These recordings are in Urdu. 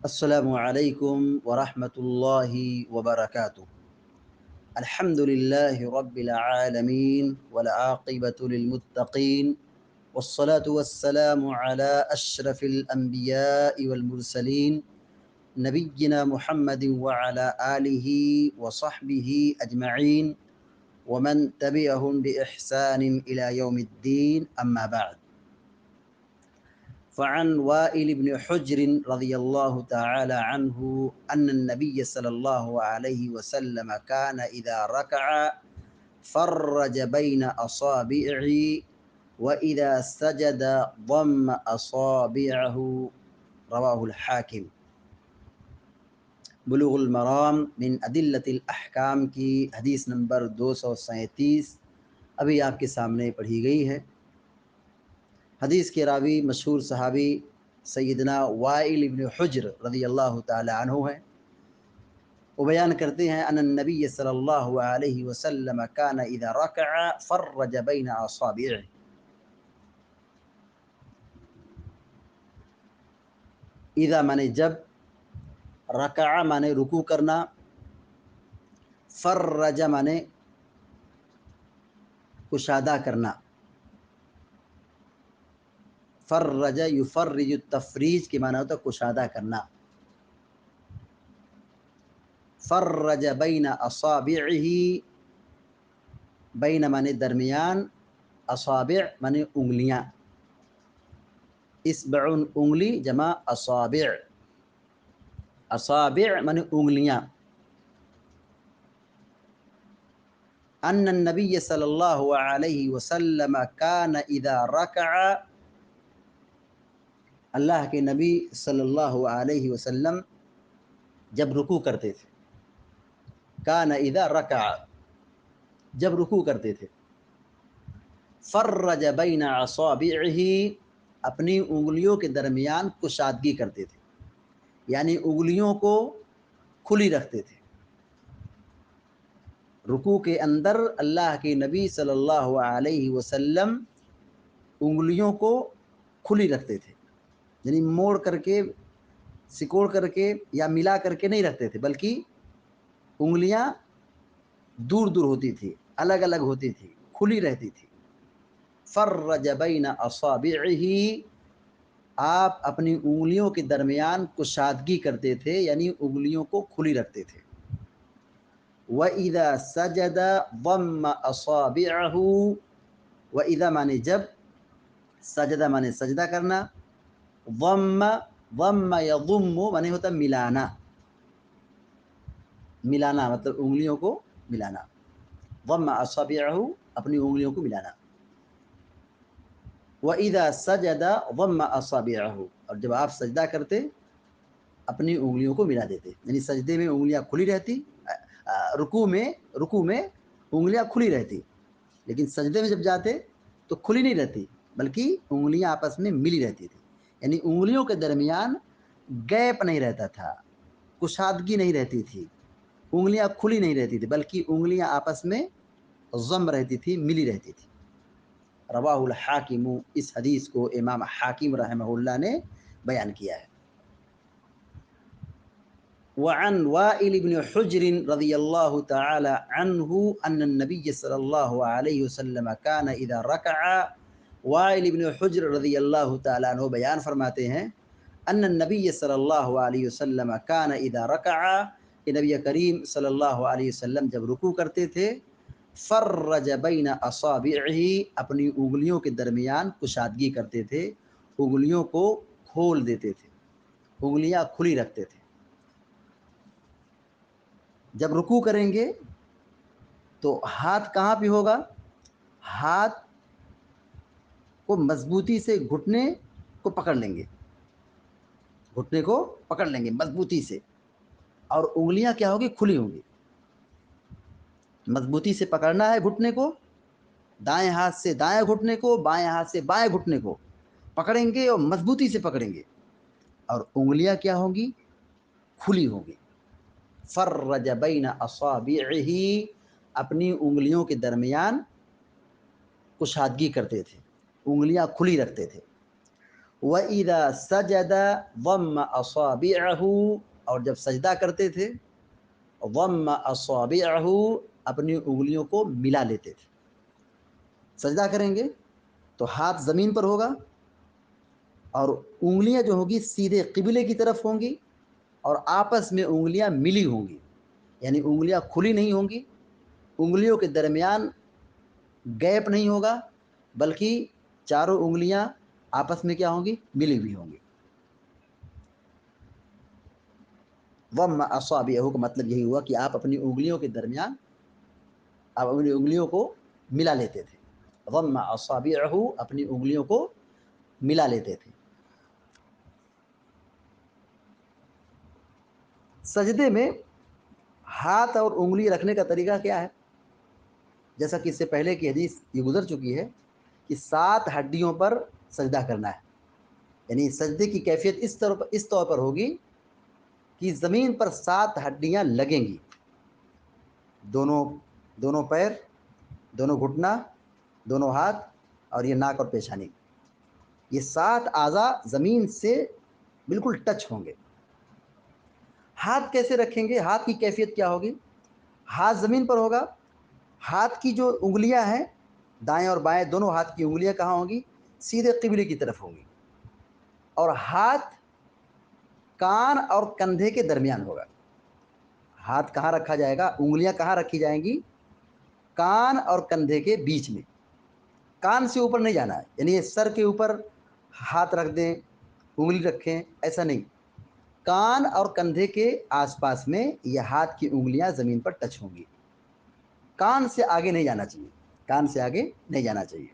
السلام علیکم ورحمۃ اللہ وبرکاتہ۔ الحمد للہ رب العالمین والعاقبۃ للمتقین والصلاة والسلام علی اشرف الانبیاء والمرسلین نبینا محمد وعلی آلہ وصحبہ اجمعین ومن تبعهم بإحسان إلى يوم الدين أما بعد، فعن وائل بن حجر رضی اللہ تعالی عنہ ان النبی صلی اللہ علیہ وسلم كان اذا ركع فرج بين اصابعه واذا سجد ضم اصابعه، رواہ الحاکم۔ بلوغ المرام من ادلۃ الاحکام کی حدیث نمبر 237 ابھی آپ کے سامنے پڑھی گئی ہے۔ حدیث کے راوی مشہور صحابی سیدنا وائل بن حجر رضی اللہ تعالی عنہ ہیں۔ وہ بیان کرتے ہیں ان النبی صلی اللہ علیہ وسلم کان اذا رکع فرج بین اصابعہ۔ اذا مانے جب، رکع مانے رکوع کرنا، فرج مانے کشادہ کرنا۔ فرج یفرج التفریج کے معنی ہوتا ہے کشادہ کرنا۔ فرج بین اصابعہ، بین مانے درمیان، اصابع مانے انگلیاں، اصبع انگلی جمع اصابع، اصابع مانے انگلیاں۔ ان النبی صلی اللہ علیہ وسلم کان اذا رکع، اللہ کے نبی صلی اللہ علیہ وسلم جب رکوع کرتے تھے، کان اذا رکع جب رکوع کرتے تھے، فرج بین اصابعہ اپنی انگلیوں کے درمیان کشادگی کرتے تھے، یعنی انگلیوں کو کھلی رکھتے تھے۔ رکوع کے اندر اللہ کے نبی صلی اللہ علیہ وسلم انگلیوں کو کھلی رکھتے تھے، یعنی موڑ کر کے، سکوڑ کر کے یا ملا کر کے نہیں رکھتے تھے، بلکہ انگلیاں دور دور ہوتی تھی، الگ الگ ہوتی تھی، کھلی رہتی تھی۔ فرج بین اصابعہ، آپ اپنی انگلیوں کے درمیان کشادگی کرتے تھے، یعنی انگلیوں کو کھلی رکھتے تھے۔ وَإِذَا سَجَدَ ضَمَّ أَصَابِعَهُ، وَإِذَا مانے جب، سجدہ مانے سجدہ کرنا، ضم ضم یضم مانے ہوتا ملانا، ملانا مطلب انگلیوں کو ملانا، ضم اصابعہ اپنی انگلیوں کو ملانا۔ وَإِذَا سَجَدَ ضَمَّ أَصَابِعَهُ، اور جب آپ سجدہ کرتے اپنی انگلیوں کو ملا دیتے، یعنی سجدے میں انگلیاں کھلی رہتی، رکوع میں انگلیاں کھلی رہتی، لیکن سجدے میں جب جاتے تو کھلی نہیں رہتی، بلکہ انگلیاں آپس میں ملی رہتی تھی، یعنی انگلیوں کے درمیان گیپ نہیں رہتا تھا، کشادگی نہیں رہتی تھی، انگلیاں کھلی نہیں رہتی تھی، بلکہ انگلیاں آپس میں ضم رہتی تھی، ملی رہتی تھی۔ رواہ الحاکم، اس حدیث کو امام حاکم رحمہ اللہ نے بیان کیا ہے۔ وعن وائل بن حجر رضی اللہ تعالی عنہ ان النبی صلی اللہ علیہ وسلم کان اذا رکع، وائل بن حجر رضی اللہ تعالی عنہ بیان فرماتے ہیں ان النبی صلی اللہ علیہ وسلم کان اذا رکع، کہ نبی کریم صلی اللہ علیہ وسلم جب رکوع کرتے تھے، فرج بین اصابعہ اپنی انگلیوں کے درمیان کشادگی کرتے تھے، انگلیوں کو کھول دیتے تھے، انگلیاں کھلی رکھتے تھے۔ جب رکوع کریں گے تو ہاتھ کہاں پہ ہوگا؟ ہاتھ کو مضبوطی سے گھٹنے کو پکڑ لیں گے، گھٹنے کو پکڑ لیں گے مضبوطی سے، اور انگلیاں کیا ہوگی؟ کھلی ہوں گی۔ مضبوطی سے پکڑنا ہے گھٹنے کو، دائیں ہاتھ سے دائیں گھٹنے کو، بائیں ہاتھ سے بائیں گھٹنے کو پکڑیں گے اور مضبوطی سے پکڑیں گے، اور انگلیاں کیا ہوں گی؟ کھلی ہوں گی۔ فرج بین اصابعہ اپنی انگلیوں کے درمیان کشادگی کرتے تھے، انگلیاں کھلی رکھتے تھے۔ وَإِذَا سَجَدَ ضَمَّ أَصَابِعَهُ، اور جب سجدہ کرتے تھے ضَمَّ أَصَابِعَهُ، اپنی انگلیوں کو ملا لیتے تھے. سجدہ کریں گے تو ہاتھ زمین پر ہوگا اور انگلیاں جو ہوگی سیدھے قبلے کی طرف ہوں گی اور آپس میں انگلیاں ملی ہوں گی، یعنی انگلیاں کھلی نہیں ہوں گی، انگلیوں کے درمیان گیپ نہیں ہوگا، بلکہ چاروں انگلیاں آپس میں کیا ہوں گی؟ ملی ہوئی ہوں گی. ضم اصابعہ کا مطلب یہی ہوا کہ آپ اپنی انگلیوں کے درمیان آپ اپنی انگلیوں کو ملا لیتے تھے. ضم اصابعہ، اپنی انگلیوں کو ملا لیتے تھے. سجدے میں ہاتھ اور انگلی رکھنے کا طریقہ کیا ہے؟ جیسا کہ اس سے پہلے کی حدیث یہ گزر چکی ہے کہ 7 ہڈیوں پر سجدہ کرنا ہے، یعنی سجدے کی کیفیت اس طور پر ہوگی کہ زمین پر 7 ہڈیاں لگیں گی، دونوں پیر، دونوں گھٹنا، دونوں ہاتھ اور یہ ناک اور پیشانی، یہ 7 اعضاء زمین سے بالکل ٹچ ہوں گے. ہاتھ کیسے رکھیں گے؟ ہاتھ کی کیفیت کیا ہوگی؟ ہاتھ زمین پر ہوگا، ہاتھ کی جو انگلیاں ہیں دائیں اور بائیں دونوں ہاتھ کی انگلیاں کہاں ہوں گی؟ سیدھے قبلے کی طرف ہوں گی، اور ہاتھ کان اور کندھے کے درمیان ہوگا. ہاتھ کہاں رکھا جائے گا؟ انگلیاں کہاں رکھی جائیں گی؟ کان اور کندھے کے بیچ میں. کان سے اوپر نہیں جانا ہے، یعنی سر کے اوپر ہاتھ رکھ دیں، انگلی رکھیں، ایسا نہیں. کان اور کندھے کے آس پاس میں یہ ہاتھ کی انگلیاں زمین پر ٹچ ہوں گی. کان سے آگے نہیں جانا چاہیے، کان سے آگے نہیں جانا چاہیے.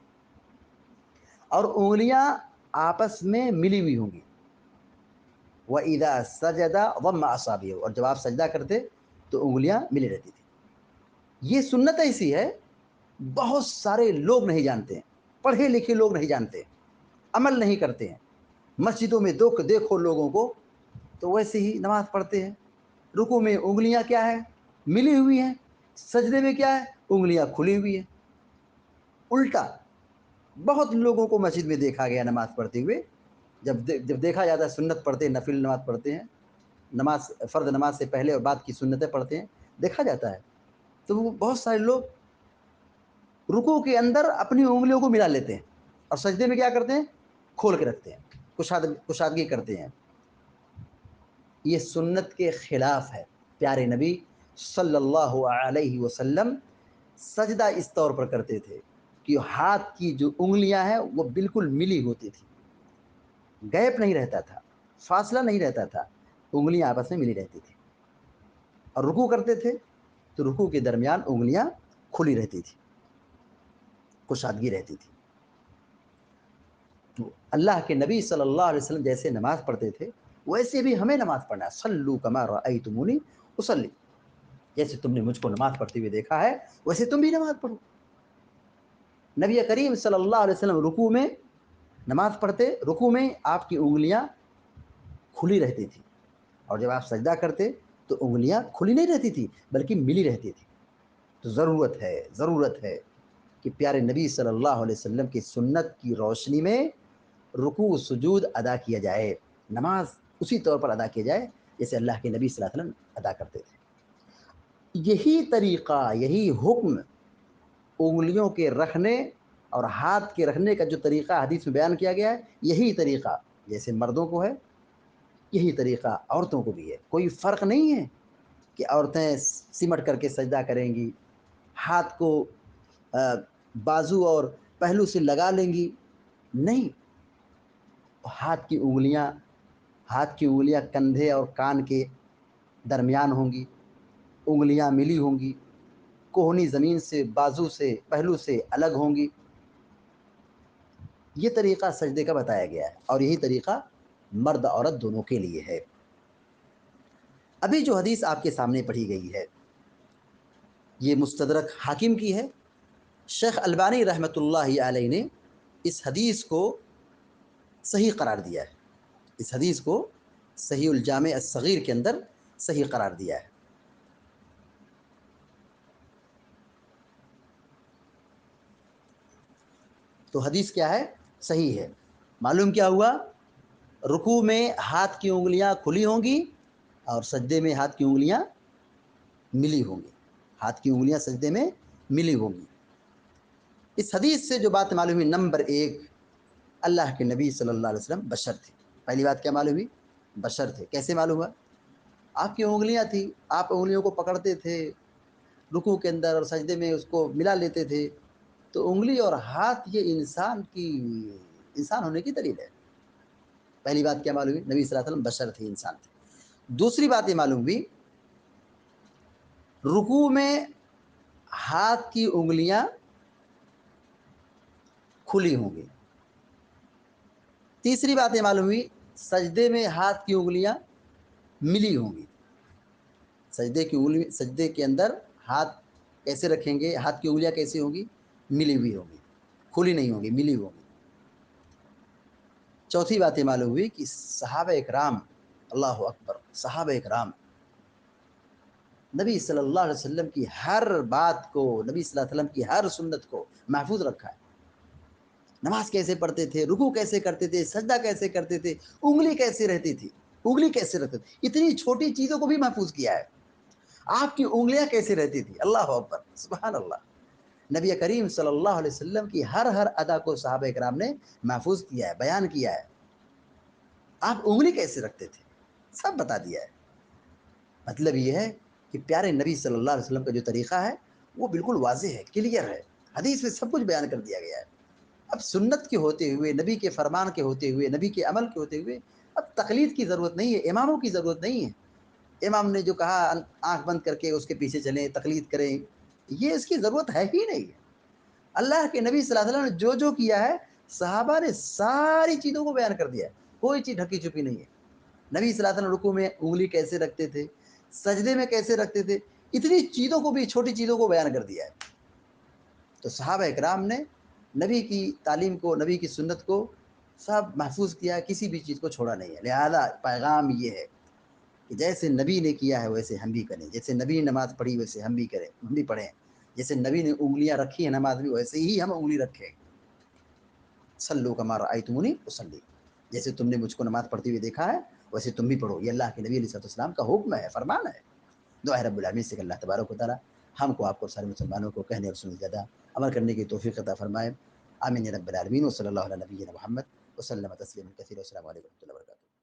اور انگلیاں آپس میں ملی ہوئی ہوں گی. وَإِذَا سَجَدَ ضَمَّ أَصَابِعَهُ، اور جب آپ سجدہ کرتے تو انگلیاں ملی رہتی تھی. یہ سنت ایسی ہے بہت سارے لوگ نہیں جانتے ہیں، پڑھے لکھے لوگ نہیں جانتے، عمل نہیں کرتے ہیں. مسجدوں میں دیکھو لوگوں کو تو ویسے ہی نماز پڑھتے ہیں. رکوع میں انگلیاں کیا ہے؟ ملی ہوئی ہیں. سجدے میں کیا ہے؟ انگلیاں کھلی ہوئی ہیں. الٹا بہت لوگوں کو مسجد میں دیکھا گیا نماز پڑھتے ہوئے، جب دیکھا جاتا ہے سنت پڑھتے ہیں، نفل نماز پڑھتے ہیں، فرض نماز سے پہلے اور بعد کی سنتیں پڑھتے ہیں، دیکھا جاتا ہے تو وہ بہت سارے لوگ رکوع کے اندر اپنی انگلیوں کو ملا لیتے ہیں اور سجدے میں کیا کرتے ہیں؟ کھول کے رکھتے ہیں، کشادگی کرتے ہیں. یہ سنت کے خلاف ہے. پیارے نبی صلی اللہ علیہ وسلم سجدہ اس طور پر کرتے تھے کہ ہاتھ کی جو انگلیاں ہیں وہ بالکل ملی ہوتی تھی، گیپ نہیں رہتا تھا، فاصلہ نہیں رہتا تھا، انگلیاں آپس میں ملی رہتی تھی. اور رکوع کرتے تھے تو رکوع کے درمیان انگلیاں کھلی رہتی تھی، کشادگی رہتی تھی. تو اللہ کے نبی صلی اللہ علیہ وسلم جیسے نماز پڑھتے تھے ویسے بھی ہمیں نماز پڑھنا ہے. صلو کما رأیتمونی اصلی، جیسے تم نے مجھ کو نماز پڑھتے ہوئے دیکھا ہے ویسے تم بھی نماز پڑھو. نبی کریم صلی اللہ علیہ وسلم رکوع میں نماز پڑھتے، رکوع میں آپ کی انگلیاں کھلی رہتی تھی، اور جب آپ سجدہ کرتے تو انگلیاں کھلی نہیں رہتی تھی بلکہ ملی رہتی تھی. تو ضرورت ہے کہ پیارے نبی صلی اللہ علیہ وسلم کی سنت کی روشنی میں رکوع سجود ادا کیا جائے، نماز اسی طور پر ادا کیا جائے جیسے اللہ کے نبی صلی اللہ علیہ وسلم ادا کرتے تھے. یہی طریقہ، یہی حکم انگلیوں کے رکھنے اور ہاتھ کے رکھنے کا جو طریقہ حدیث میں بیان کیا گیا ہے، یہی طریقہ جیسے مردوں کو ہے یہی طریقہ عورتوں کو بھی ہے. کوئی فرق نہیں ہے کہ عورتیں سمٹ کر کے سجدہ کریں گی، ہاتھ کو بازو اور پہلو سے لگا لیں گی، نہیں. ہاتھ کی انگلیاں کندھے اور کان کے درمیان ہوں گی، انگلیاں ملی ہوں گی، کوہنی زمین سے، بازو سے، پہلو سے الگ ہوں گی. یہ طریقہ سجدے کا بتایا گیا ہے اور یہی طریقہ مرد عورت دونوں کے لیے ہے. ابھی جو حدیث آپ کے سامنے پڑھی گئی ہے یہ مستدرک حاکم کی ہے. شیخ البانی رحمۃ اللہ علیہ نے اس حدیث کو صحیح قرار دیا ہے، اس حدیث کو صحیح الجامع الصغیر کے اندر صحیح قرار دیا ہے. تو حدیث کیا ہے؟ صحیح ہے. معلوم کیا ہوا رکوع میں ہاتھ کی انگلیاں کھلی ہوں گی اور سجدے میں ہاتھ کی انگلیاں ملی ہوں گی، ہاتھ کی انگلیاں سجدے میں ملی ہوں گی۔ اس حدیث سے جو بات معلوم ہوئی، نمبر 1، اللہ کے نبی صلی اللہ علیہ وسلم بشر تھے۔ پہلی بات کیا معلوم ہوئی؟ بشر تھے۔ کیسے معلوم ہوا؟ آپ کی انگلیاں تھیں، آپ انگلیوں کو پکڑتے تھے رکوع کے اندر اور سجدے میں اس کو ملا لیتے تھے، تو انگلی اور ہاتھ یہ انسان ہونے کی دلیل ہے۔ پہلی بات کیا معلوم ہوئی؟ نبی صلی اللہ علیہ وسلم بشر تھے، انسان تھے۔ دوسری بات یہ معلوم ہوئی، رکوع میں ہاتھ کی انگلیاں کھلی ہوں گی۔ تیسری بات یہ معلوم ہوئی، سجدے میں ہاتھ کی انگلیاں ملی ہوں گی۔ سجدے کے اندر ہاتھ کیسے رکھیں گے؟ ہاتھ کی انگلیاں کیسی ہوں گی؟ ملی ہوئی ہوں گی، کھلی نہیں ہوں گی، ملی ہوں گی۔ چوتھی بات یہ معلوم ہوئی کہ صحابہ اکرام، اللہ اکبر، صحابہ اکرام نبی صلی اللہ علیہ وسلم کی ہر بات کو، نبی صلی اللہ علیہ وسلم کی ہر سنت کو محفوظ رکھا ہے۔ نماز کیسے پڑھتے تھے، رکوع کیسے کرتے تھے، سجدہ کیسے کرتے تھے، انگلی کیسے رہتی تھی، انگلی کیسے رہتے تھے، اتنی چھوٹی چیزوں کو بھی محفوظ کیا ہے۔ آپ کی انگلیاں کیسے رہتی تھی، اللہ اکبر، سبحان اللہ۔ نبی کریم صلی اللہ علیہ وسلم کی ہر ادا کو صحابہ اکرام نے محفوظ کیا ہے، بیان کیا ہے۔ آپ انگلی کیسے رکھتے تھے، سب بتا دیا ہے۔ مطلب یہ ہے کہ پیارے نبی صلی اللہ علیہ وسلم کا جو طریقہ ہے وہ بالکل واضح ہے، کلیئر ہے، حدیث میں سب کچھ بیان کر دیا گیا ہے۔ اب سنت کے ہوتے ہوئے، نبی کے فرمان کے ہوتے ہوئے، نبی کے عمل کے ہوتے ہوئے اب تقلید کی ضرورت نہیں ہے، اماموں کی ضرورت نہیں ہے۔ امام نے جو کہا آنکھ بند کر کے اس کے پیچھے چلیں، تقلید کریں، یہ اس کی ضرورت ہے ہی نہیں ہے۔ اللہ کے نبی صلی اللہ علیہ وسلم نے جو کیا ہے، صحابہ نے ساری چیزوں کو بیان کر دیا ہے، کوئی چیز ڈھکی چھپی نہیں ہے۔ نبی صلی اللہ علیہ وسلم رکوع میں انگلی کیسے رکھتے تھے، سجدے میں کیسے رکھتے تھے، اتنی چیزوں کو بھی، چھوٹی چیزوں کو بیان کر دیا ہے۔ تو صحابہ اکرام نے نبی کی تعلیم کو، نبی کی سنت کو سب محفوظ کیا ہے، کسی بھی چیز کو چھوڑا نہیں ہے۔ لہذا پیغام یہ ہے کہ جیسے نبی نے کیا ہے ویسے ہم بھی کریں، جیسے نبی نے نماز پڑھی ویسے ہم بھی کریں، ہم بھی پڑھیں، جیسے نبی نے انگلیاں رکھی ہیں نماز میں ویسے ہی ہم انگلی رکھیں۔ صلو کما رأیتمونی اصلی، جیسے تم نے مجھ کو نماز پڑھتے ہوئے دیکھا ہے ویسے تم بھی پڑھو۔ یہ اللہ کے نبی علیہ السلام کا حکم ہے، فرمان ہے۔ دعا ہے رب العالمین سے کہ اللہ تبارک و تعالی ہم کو، آپ کو، سارے مسلمانوں کو کہنے اور سننے زیادہ عمل کرنے کی توفیق عطا فرمائے۔ آمین یا رب العالمین، وصلی اللہ علی نبینا محمد وسلم تسلیما کثیرا۔ السلام علیکم و رحمۃ اللہ وبرکاتہ۔